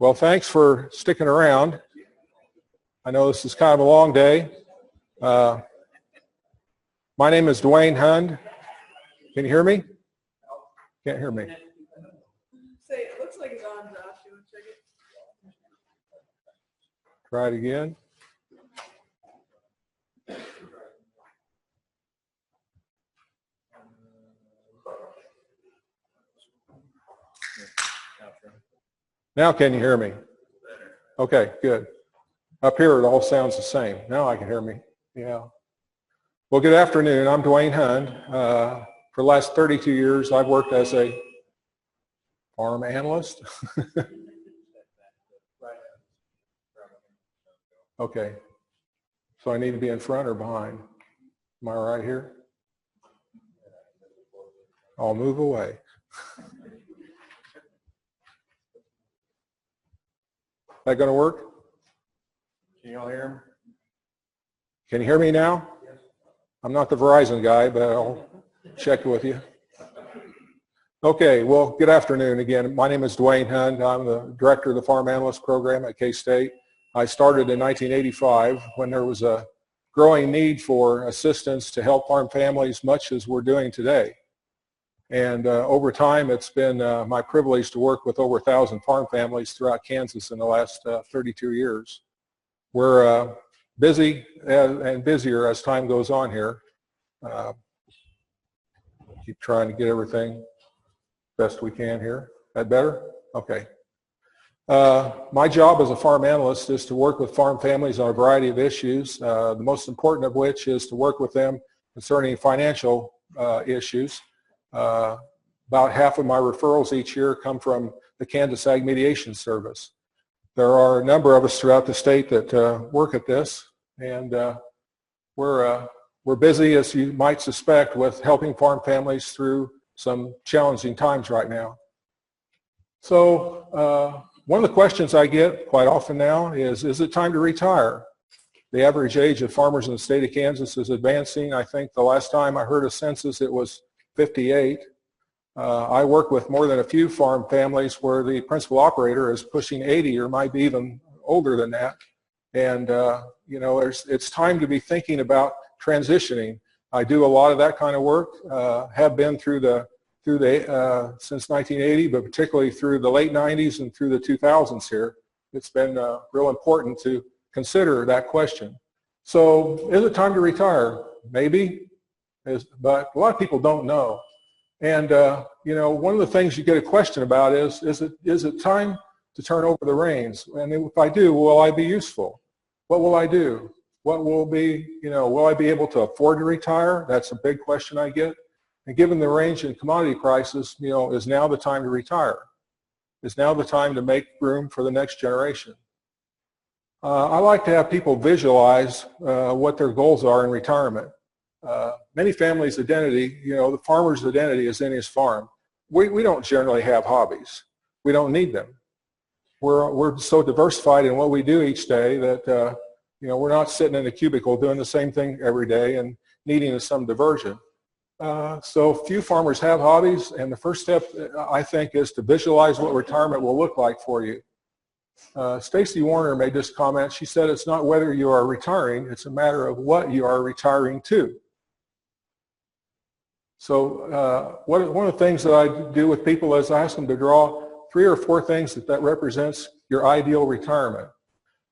Well, thanks for sticking around. I know this is kind of a long day. My name is Duane Hund. Can you hear me? Can't hear me. Say, it looks like it's on, Josh. You want to check it? Try it again. Now can you hear me? Okay, good. Up here it all sounds the same. Now I can hear me. Yeah. Well, good afternoon. I'm Duane Hund. For the last 32 years, I've worked as a farm analyst. Okay. So I need to be in front or behind? Am I right here? I'll move away. That going to work? Can you all hear him? Can you hear me now? Yes. I'm not the Verizon guy, but I'll check with you. Okay, well, good afternoon again. My name is Duane Hund. I'm the director of the Farm Analyst Program at K-State. I started in 1985 when there was a growing need for assistance to help farm families, much as we're doing today. And over time, it's been my privilege to work with over 1,000 farm families throughout Kansas in the last 32 years. We're busy and busier as time goes on here. Keep trying to get everything best we can here. That better? Okay. My job as a farm analyst is to work with farm families on a variety of issues, the most important of which is to work with them concerning financial issues. About half of my referrals each year come from the Kansas Ag Mediation Service. There are a number of us throughout the state that work at this, and we're busy, as you might suspect, with helping farm families through some challenging times right now. So one of the questions I get quite often now is it time to retire? The average age of farmers in the state of Kansas is advancing. I think the last time I heard a census it was 58. I work with more than a few farm families where the principal operator is pushing 80 or might be even older than that. And, you know, it's time to be thinking about transitioning. I do a lot of that kind of work, have been since 1980, but particularly through the late 90s and through the 2000s here. It's been real important to consider that question. So is it time to retire? Maybe. But a lot of people don't know. And, you know, one of the things you get a question about is it time to turn over the reins? And if I do, will I be useful? What will I do? What will be, you know, will I be able to afford to retire? That's a big question I get. And given the range in commodity prices, you know, is now the time to retire? Is now the time to make room for the next generation? I like to have people visualize what their goals are in retirement. Many families' identity, you know, the farmer's identity is in his farm. We don't generally have hobbies. We don't need them. We're so diversified in what we do each day that, you know, we're not sitting in a cubicle doing the same thing every day and needing some diversion. So few farmers have hobbies, and the first step, I think, is to visualize what retirement will look like for you. Stacy Warner made this comment. She said it's not whether you are retiring, it's a matter of what you are retiring to. So one of the things that I do with people is I ask them to draw 3 or 4 things that represents your ideal retirement.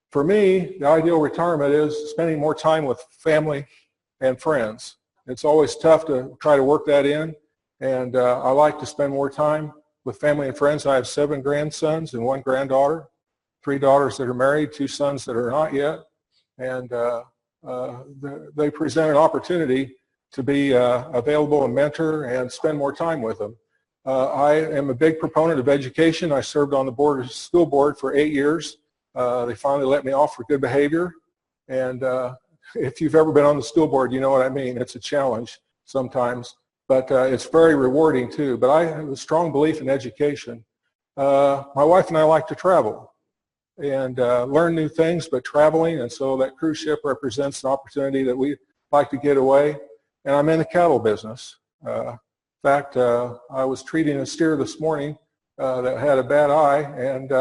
For me, the ideal retirement is spending more time with family and friends. It's always tough to try to work that in, and I like to spend more time with family and friends. I have 7 grandsons and 1 granddaughter, 3 daughters that are married, 2 sons that are not yet, and they present an opportunity to be available and mentor and spend more time with them. I am a big proponent of education. I served on the school board for 8 years. They finally let me off for good behavior, and if you've ever been on the school board, you know what I mean. It's a challenge sometimes, but it's very rewarding too. But I have a strong belief in education. My wife and I like to travel and learn new things, but traveling, and so that cruise ship represents an opportunity that we like to get away. And I'm in the cattle business. In fact, I was treating a steer this morning that had a bad eye, and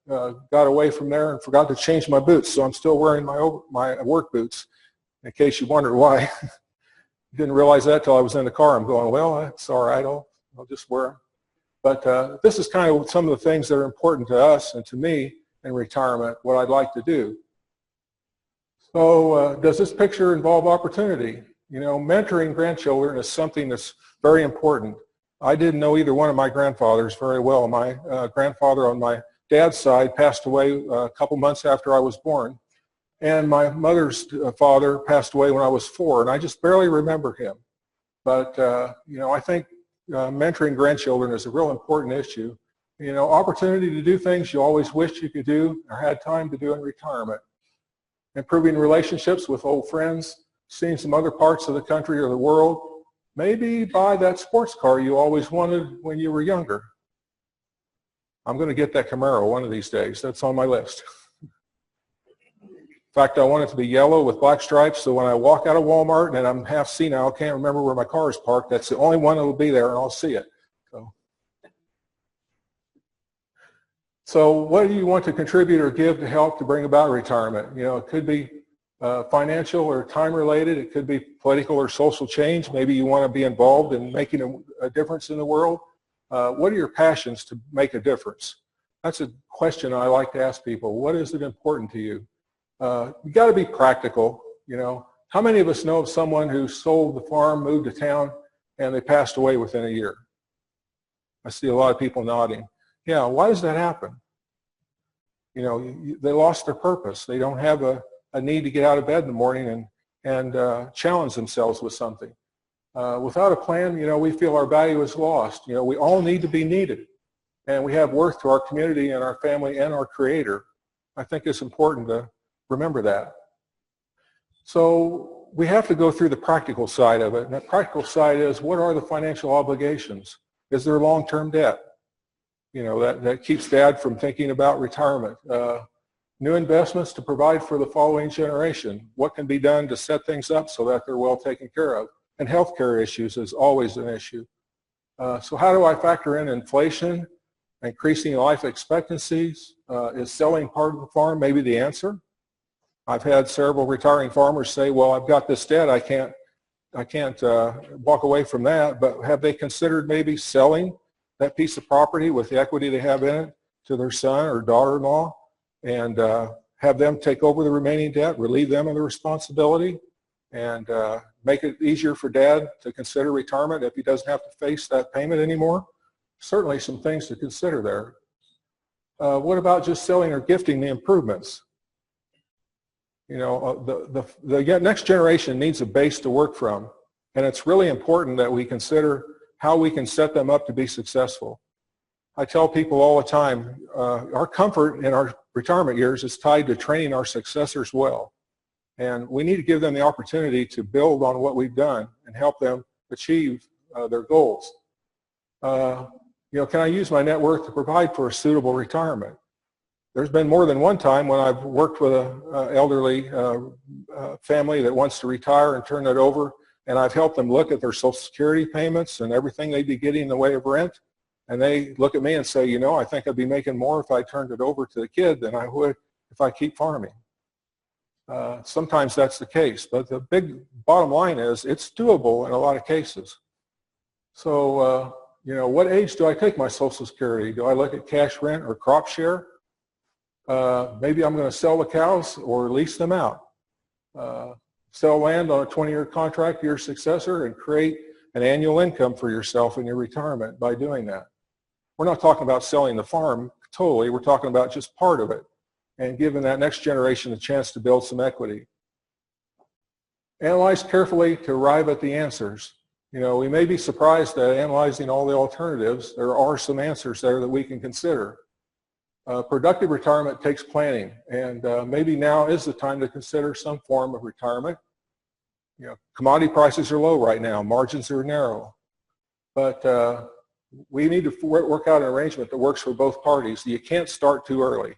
got away from there and forgot to change my boots, so I'm still wearing my work boots, in case you wondered why. Didn't realize that till I was in the car. I'm going, well, that's all right, I'll just wear them. But this is kind of some of the things that are important to us and to me in retirement, what I'd like to do. So does this picture involve opportunity? You know, mentoring grandchildren is something that's very important. I didn't know either one of my grandfathers very well. My grandfather on my dad's side passed away a couple months after I was born. And my mother's father passed away when I was 4, and I just barely remember him. But, you know, I think mentoring grandchildren is a real important issue. You know, opportunity to do things you always wished you could do or had time to do in retirement. Improving relationships with old friends, seeing some other parts of the country or the world, maybe buy that sports car you always wanted when you were younger. I'm going to get that Camaro one of these days. That's on my list. In fact, I want it to be yellow with black stripes, so when I walk out of Walmart and I'm half senile, can't remember where my car is parked, that's the only one that will be there and I'll see it. So what do you want to contribute or give to help to bring about retirement? You know, it could be financial or time related. It could be political or social change. Maybe you want to be involved in making a difference in the world. What are your passions to make a difference? That's a question I like to ask people. What is it important to you? You got to be practical. You know, how many of us know of someone who sold the farm, moved to town, and they passed away within a year? I see a lot of people nodding. Yeah, why does that happen? You know, they lost their purpose. They don't have a need to get out of bed in the morning and challenge themselves with something. Without a plan, you know, we feel our value is lost. You know, we all need to be needed. And we have worth to our community and our family and our Creator. I think it's important to remember that. So we have to go through the practical side of it. And that practical side is, what are the financial obligations? Is there long-term debt? You know, that keeps Dad from thinking about retirement. New investments to provide for the following generation. What can be done to set things up so that they're well taken care of? And healthcare issues is always an issue. So how do I factor in inflation, increasing life expectancies? Is selling part of the farm maybe the answer? I've had several retiring farmers say, well, I've got this debt, I can't walk away from that, but have they considered maybe selling that piece of property with the equity they have in it to their son or daughter-in-law and have them take over the remaining debt, relieve them of the responsibility, and make it easier for Dad to consider retirement if he doesn't have to face that payment anymore? Certainly some things to consider there. What about just selling or gifting the improvements? You know, the next generation needs a base to work from, and it's really important that we consider how we can set them up to be successful. I tell people all the time, our comfort in our retirement years is tied to training our successors well. And we need to give them the opportunity to build on what we've done and help them achieve their goals. You know, can I use my net worth to provide for a suitable retirement? There's been more than one time when I've worked with an elderly family that wants to retire and turn it over, and I've helped them look at their Social Security payments and everything they'd be getting in the way of rent, and they look at me and say, you know, I think I'd be making more if I turned it over to the kid than I would if I keep farming. Sometimes that's the case, but the big bottom line is it's doable in a lot of cases. So, you know, what age do I take my Social Security? Do I look at cash rent or crop share? Maybe I'm going to sell the cows or lease them out. Sell land on a 20-year contract to your successor and create an annual income for yourself in your retirement by doing that. We're not talking about selling the farm totally. We're talking about just part of it and giving that next generation a chance to build some equity. Analyze carefully to arrive at the answers. You know, we may be surprised at analyzing all the alternatives. There are some answers there that we can consider. Productive retirement takes planning, and maybe now is the time to consider some form of retirement. You know, commodity prices are low right now, margins are narrow, but we need to work out an arrangement that works for both parties. You can't start too early.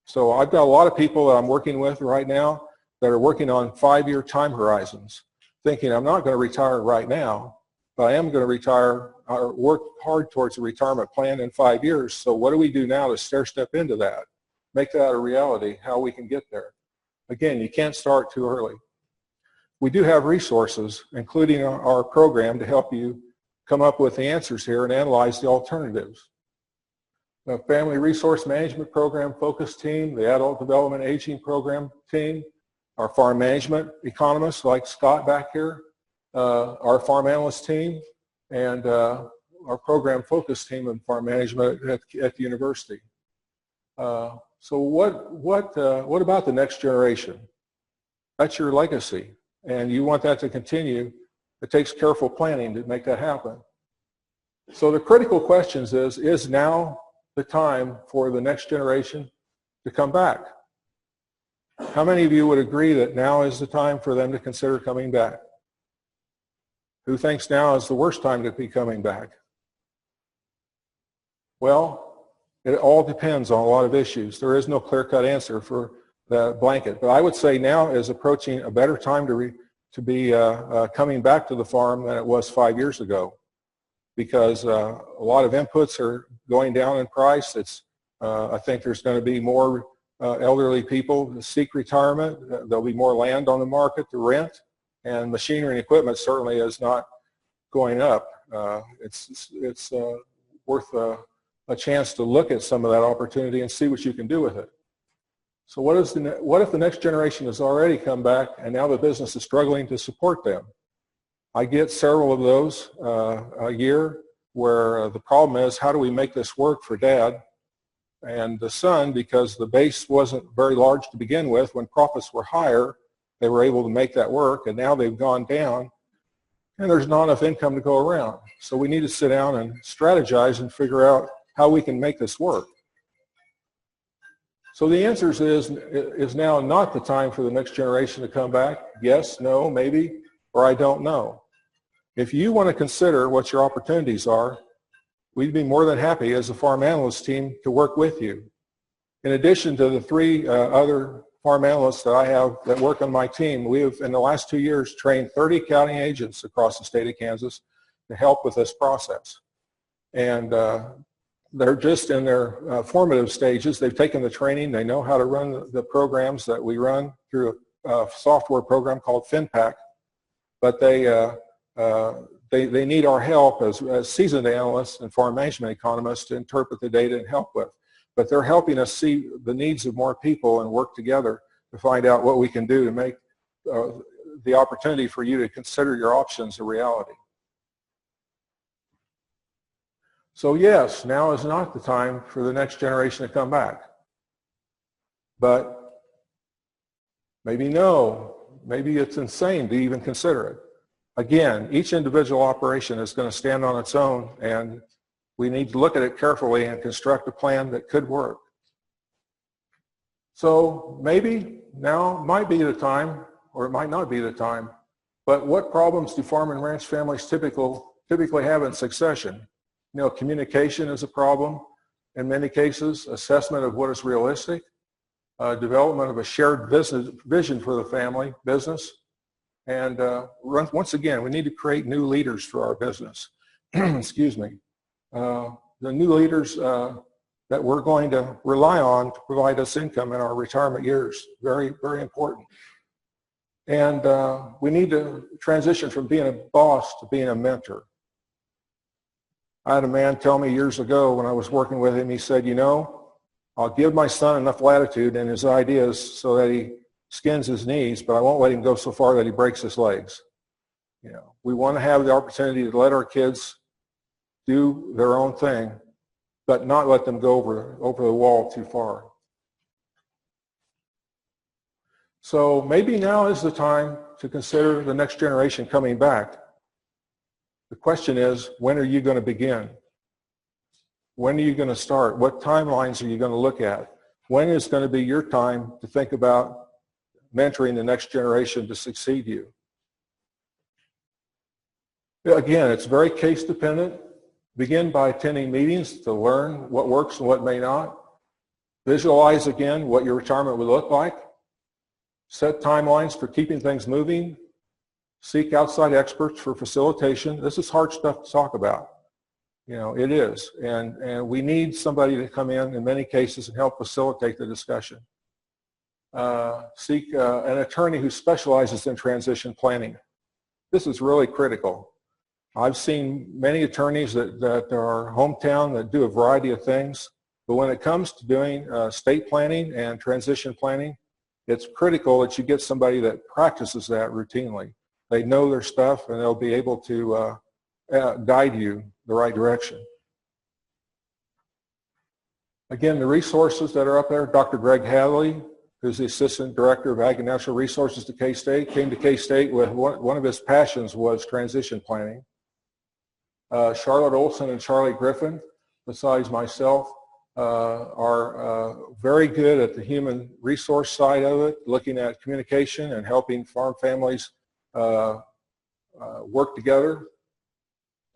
So I've got a lot of people that I'm working with right now that are working on 5-year time horizons, thinking I'm not going to retire right now, but I am going to retire or work hard towards a retirement plan in 5 years. So what do we do now to stair step into that? Make that a reality, how we can get there. Again, you can't start too early. We do have resources, including our program, to help you come up with the answers here and analyze the alternatives. The Family Resource Management Program Focus Team, the Adult Development Aging Program Team, our farm management economists like Scott back here, our farm analyst team, and our program focus team in farm management at the university. So what about the next generation? That's your legacy, and you want that to continue. It takes careful planning to make that happen. So the critical questions is now the time for the next generation to come back? How many of you would agree that now is the time for them to consider coming back? Who thinks now is the worst time to be coming back? Well, it all depends on a lot of issues. There is no clear-cut answer for the blanket, but I would say now is approaching a better time to be coming back to the farm than it was 5 years ago, because a lot of inputs are going down in price. I think there's going to be more elderly people that seek retirement. There'll be more land on the market to rent, and machinery and equipment certainly is not going up. It's worth a chance to look at some of that opportunity and see what you can do with it. So what if the next generation has already come back and now the business is struggling to support them? I get several of those a year where the problem is, how do we make this work for Dad and the son? Because the base wasn't very large to begin with. When profits were higher, they were able to make that work, and now they've gone down and there's not enough income to go around. So we need to sit down and strategize and figure out how we can make this work. So the answer is now not the time for the next generation to come back. Yes, no, maybe, or I don't know. If you want to consider what your opportunities are, we'd be more than happy as a farm analyst team to work with you. In addition to the 3 other farm analysts that I have that work on my team, we have in the last 2 years trained 30 county agents across the state of Kansas to help with this process. And they're just in their formative stages. They've taken the training. They know how to run the programs that we run through a software program called FinPack. But they need our help as seasoned analysts and farm management economists to interpret the data and help with. But they're helping us see the needs of more people and work together to find out what we can do to make the opportunity for you to consider your options a reality. So yes, now is not the time for the next generation to come back. But maybe no, maybe it's insane to even consider it. Again, each individual operation is going to stand on its own, and we need to look at it carefully and construct a plan that could work. So maybe now might be the time, or it might not be the time, but what problems do farm and ranch families typically have in succession? You know, communication is a problem in many cases, assessment of what is realistic, development of a shared vision for the family business, and once again, we need to create new leaders for our business. Excuse me. The new leaders that we're going to rely on to provide us income in our retirement years, very, very important. And we need to transition from being a boss to being a mentor. I had a man tell me years ago when I was working with him, he said, you know, I'll give my son enough latitude in his ideas so that he skins his knees, but I won't let him go so far that he breaks his legs. You know, we want to have the opportunity to let our kids do their own thing, but not let them go over the wall too far. So maybe now is the time to consider the next generation coming back. The question is, when are you going to begin? When are you going to start? What timelines are you going to look at? When is going to be your time to think about mentoring the next generation to succeed you? Again, it's very case dependent. Begin by attending meetings to learn what works and what may not. Visualize again what your retirement would look like. Set timelines for keeping things moving. Seek outside experts for facilitation. This is hard stuff to talk about. You know, it is. And we need somebody to come in many cases, and help facilitate the discussion. Seek an attorney who specializes in transition planning. This is really critical. I've seen many attorneys that are hometown that do a variety of things, but when it comes to doing estate planning and transition planning, it's critical that you get somebody that practices that routinely. They know their stuff, and they'll be able to guide you the right direction. Again, the resources that are up there, Dr. Greg Hadley, who's the Assistant Director of Ag and Natural Resources to K-State, came to K-State with one of his passions was transition planning. Charlotte Olson and Charlie Griffin, besides myself, are very good at the human resource side of it, looking at communication and helping farm families work together.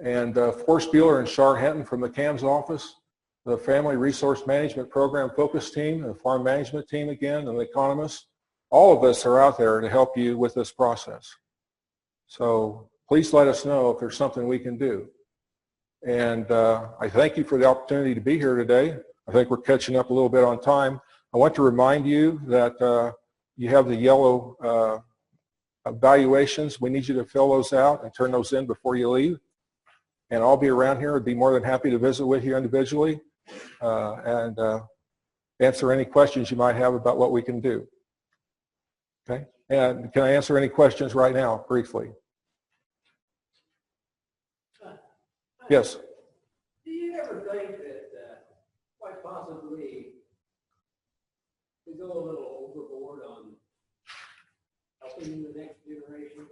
And Forrest Bueller and Shar Henton from the CAM's office, the Family Resource Management Program Focus Team, the Farm Management Team again, and the economists. All of us are out there to help you with this process. So please let us know if there's something we can do. And I thank you for the opportunity to be here today. I think we're catching up a little bit on time. I want to remind you that you have the yellow evaluations. We need you to fill those out and turn those in before you leave. And I'll be around here. I'd be more than happy to visit with you individually and answer any questions you might have about what we can do. Okay? And can I answer any questions right now, briefly? Yes. Do you ever think that quite possibly we go a little overboard on helping the next generation?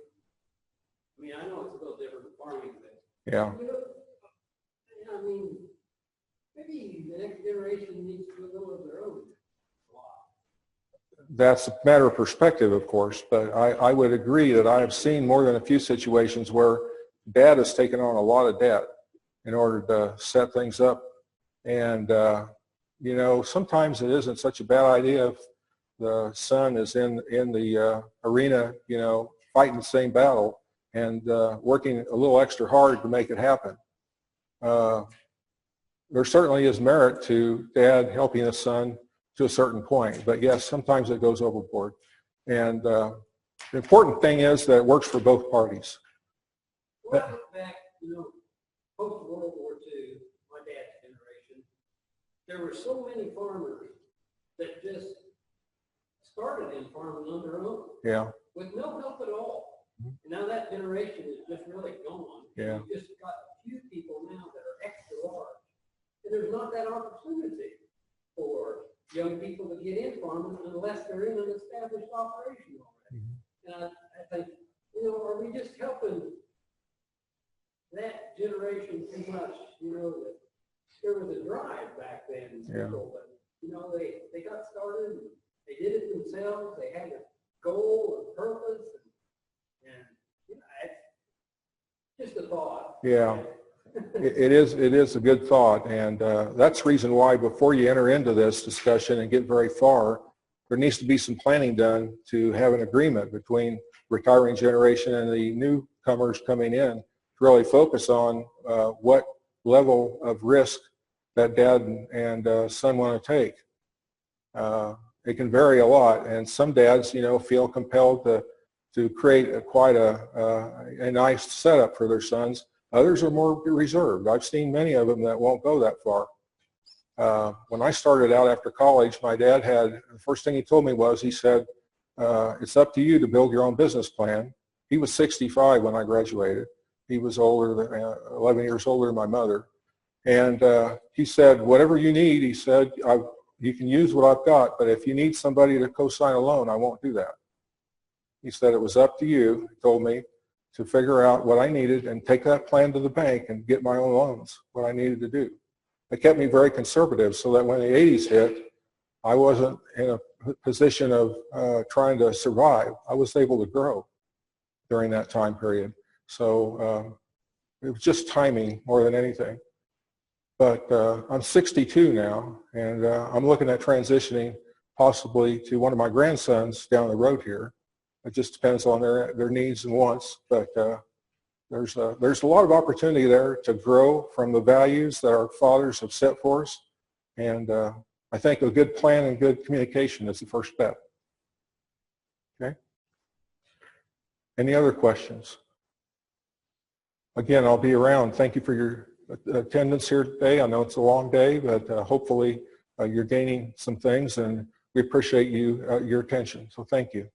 I mean, I know it's a little different from farming, but yeah. I mean, maybe the next generation needs to do a little of their own. That's a matter of perspective, of course, but I would agree that I have seen more than a few situations where dad has taken on a lot of debt in order to set things up. And, you know, sometimes it isn't such a bad idea if the son is in the arena, you know, fighting the same battle and working a little extra hard to make it happen. There certainly is merit to dad helping his son to a certain point, but yes, sometimes it goes overboard. And the important thing is that it works for both parties. Well, I look back, you know, post-World War II, my dad's generation, there were so many farmers that just started in farming on their own. Yeah. With no help at all. And now that generation is just really gone. Yeah. You've just got a few people now that are extra large. And there's not that opportunity for young people to get in farming unless they're in an established operation already. And I think, you know, are we just helping that generation too much? You know, that there was a drive back then. Yeah. But, you know, they got started, and they did it themselves. They had a goal and purpose. And you know, it's just a thought. Yeah. It is a good thought, and that's the reason why before you enter into this discussion and get very far, there needs to be some planning done to have an agreement between retiring generation and the newcomers coming in to really focus on what level of risk that dad and son want to take. It can vary a lot, and some dads, you know, feel compelled to create quite a nice setup for their sons. Others are more reserved. I've seen many of them that won't go that far. When I started out after college, my dad the first thing he told me was, he said, it's up to you to build your own business plan. He was 65 when I graduated. He was 11 years older than my mother. And he said, whatever you need, he said, you can use what I've got, but if you need somebody to co-sign a loan, I won't do that. He said, it was up to you, he told me, to figure out what I needed and take that plan to the bank and get my own loans, what I needed to do. It kept me very conservative so that when the 80s hit, I wasn't in a position of trying to survive. I was able to grow during that time period. So it was just timing more than anything. But I'm 62 now, and I'm looking at transitioning possibly to one of my grandsons down the road here. It just depends on their needs and wants. But there's a lot of opportunity there to grow from the values that our fathers have set for us. And I think a good plan and good communication is the first step. Okay? Any other questions? Again, I'll be around. Thank you for your attendance here today. I know it's a long day, but hopefully you're gaining some things, and we appreciate your attention. So thank you.